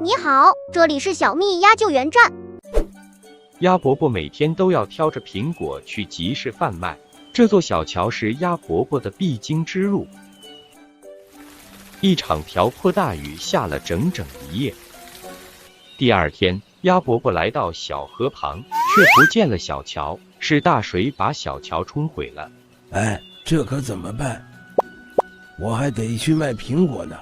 你好，这里是小蜜鸭救援站。鸭伯伯每天都要挑着苹果去集市贩卖，这座小桥是鸭伯伯的必经之路。一场瓢泼大雨下了整整一夜。第二天，鸭伯伯来到小河旁，却不见了小桥，是大水把小桥冲毁了。哎，这可怎么办？我还得去卖苹果呢。